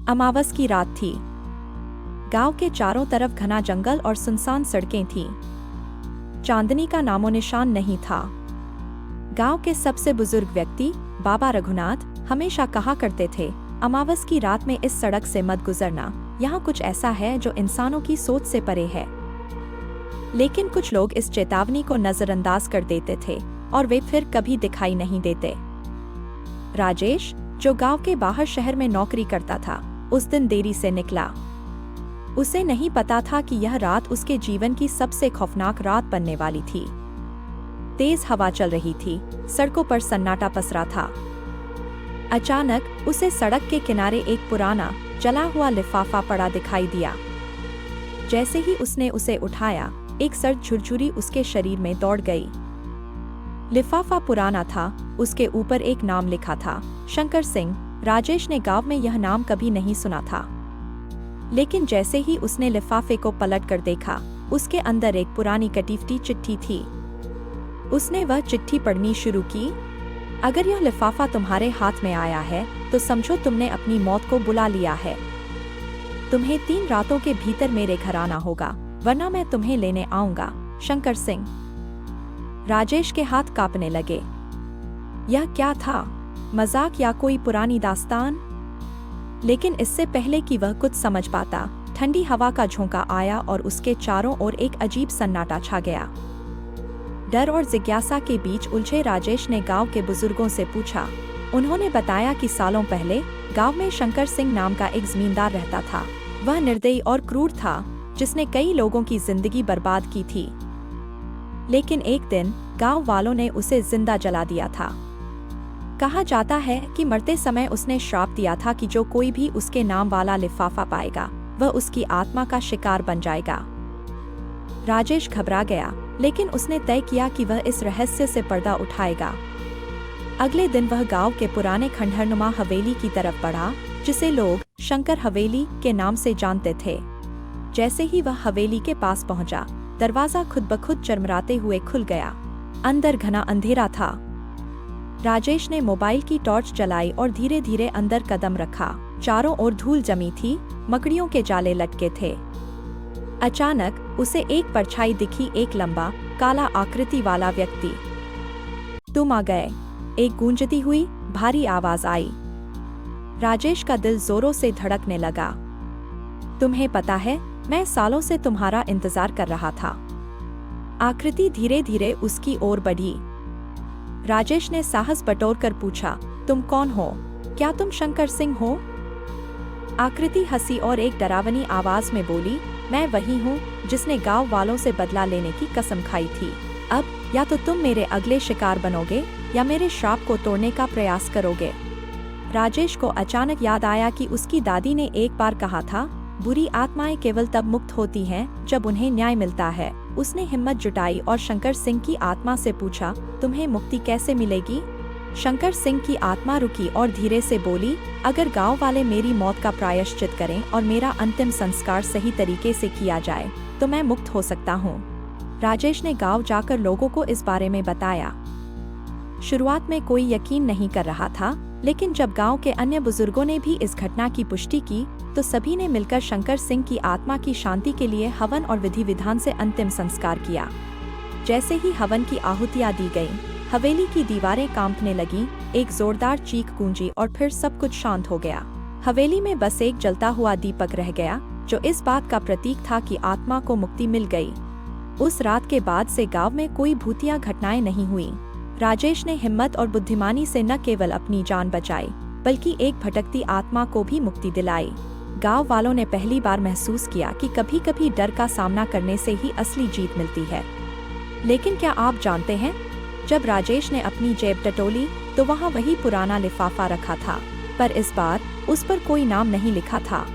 अमावस की रात थी। गांव के चारों तरफ घना जंगल और सुनसान सड़कें थीं। चांदनी का नामो निशान नहीं था। गांव के सबसे बुजुर्ग व्यक्ति बाबा रघुनाथ हमेशा कहा करते थे, अमावस की रात में इस सड़क से मत गुजरना, यहाँ कुछ ऐसा है जो इंसानों की सोच से परे है। लेकिन कुछ लोग इस चेतावनी को नजरअंदाज कर देते थे और वे फिर कभी दिखाई नहीं देते। राजेश, जो गांव के बाहर शहर में नौकरी करता था, उस दिन देरी से निकला। उसे नहीं पता था कि यह रात उसके जीवन की सबसे खौफनाक रात बनने वाली थी। तेज हवा चल रही थी, सड़कों पर सन्नाटा पसरा था। अचानक उसे सड़क के किनारे एक पुराना जला हुआ लिफाफा पड़ा दिखाई दिया। जैसे ही उसने उसे उठाया, एक सर्द झुरझुरी उसके शरीर में दौड़ गई। लिफाफा पुराना था, उसके ऊपर एक नाम लिखा था, शंकर सिंह। राजेश ने गांव में यह नाम कभी नहीं सुना था, लेकिन जैसे ही उसने लिफाफे को पलट कर देखा, उसके अंदर एक पुरानी कटी-फटी चिट्ठी थी। उसने वह चिट्ठी पढ़नी शुरू की। अगर यह लिफाफा तुम्हारे हाथ में आया है तो समझो तुमने अपनी मौत को बुला लिया है। तुम्हें 3 रातों के भीतर मेरे घर आना होगा, वरना मैं तुम्हें लेने आऊंगा। शंकर सिंह। राजेश के हाथ कांपने लगे। यह क्या था, मजाक या कोई पुरानी दास्तान? लेकिन इससे पहले कि वह कुछ समझ पाता, ठंडी हवा का झोंका आया और उसके चारों ओर एक अजीब सन्नाटा छा गया। डर और जिज्ञासा के बीच उलझे राजेश ने गांव के बुजुर्गों से पूछा। उन्होंने बताया कि सालों पहले गांव में शंकर सिंह नाम का एक जमींदार रहता था। वह निर्दयी और क्रूर था, जिसने कई लोगों की जिंदगी बर्बाद की थी। लेकिन एक दिन गांव वालों ने उसे जिंदा जला दिया था। कहा जाता है कि मरते समय उसने श्राप दिया था कि जो कोई भी उसके नाम वाला लिफाफा पाएगा, वह उसकी आत्मा का शिकार बन जाएगा। राजेश घबरा गया, लेकिन उसने तय किया कि वह इस रहस्य से पर्दा उठाएगा। अगले दिन वह गांव के पुराने खंडहरनुमा हवेली की तरफ बढ़ा, जिसे लोग शंकर हवेली के नाम से जानते थे। जैसे ही वह हवेली के पास पहुंचा, दरवाजा खुद ब खुद चरमराते हुए खुल गया। अंदर घना अंधेरा था। राजेश ने मोबाइल की टॉर्च जलाई और धीरे धीरे अंदर कदम रखा। चारों ओर धूल जमी थी, मकड़ियों के जाले लटके थे। अचानक उसे एक परछाई दिखी, एक लंबा काला आकृति वाला व्यक्ति। तुम आ गए, एक गूंजती हुई भारी आवाज आई। राजेश का दिल जोरों से धड़कने लगा। तुम्हें पता है, मैं सालों से तुम्हारा इंतजार कर रहा था। आकृति धीरे धीरे उसकी ओर बढ़ी। राजेश ने साहस बटोरकर पूछा, तुम कौन हो? क्या तुम शंकर सिंह हो? आकृति हंसी और एक डरावनी आवाज में बोली, मैं वही हूँ जिसने गांव वालों से बदला लेने की कसम खाई थी। अब या तो तुम मेरे अगले शिकार बनोगे या मेरे श्राप को तोड़ने का प्रयास करोगे। राजेश को अचानक याद आया कि उसकी दादी ने एक बार कहा था, बुरी आत्माएं केवल तब मुक्त होती हैं जब उन्हें न्याय मिलता है। उसने हिम्मत जुटाई और शंकर सिंह की आत्मा से पूछा, तुम्हें मुक्ति कैसे मिलेगी? शंकर सिंह की आत्मा रुकी और धीरे से बोली, अगर गांव वाले मेरी मौत का प्रायश्चित करें और मेरा अंतिम संस्कार सही तरीके से किया जाए तो मैं मुक्त हो सकता हूँ। राजेश ने गांव जाकर लोगों को इस बारे में बताया। शुरुआत में कोई यकीन नहीं कर रहा था, लेकिन जब गांव के अन्य बुजुर्गों ने भी इस घटना की पुष्टि की तो सभी ने मिलकर शंकर सिंह की आत्मा की शांति के लिए हवन और विधि विधान से अंतिम संस्कार किया। जैसे ही हवन की आहुतियां दी गईं, हवेली की दीवारें कांपने लगीं, एक जोरदार चीख गूंजी और फिर सब कुछ शांत हो गया। हवेली में बस एक जलता हुआ दीपक रह गया, जो इस बात का प्रतीक था कि आत्मा को मुक्ति मिल गई। उस रात के बाद से गांव में कोई भूतिया घटनाएं नहीं हुई। राजेश ने हिम्मत और बुद्धिमानी से न केवल अपनी जान बचाई, बल्कि एक भटकती आत्मा को भी मुक्ति दिलाई। गांव वालों ने पहली बार महसूस किया कि कभी कभी डर का सामना करने से ही असली जीत मिलती है। लेकिन क्या आप जानते हैं, जब राजेश ने अपनी जेब टटोली तो वहाँ वही पुराना लिफाफा रखा था, पर इस बार उस पर कोई नाम नहीं लिखा था।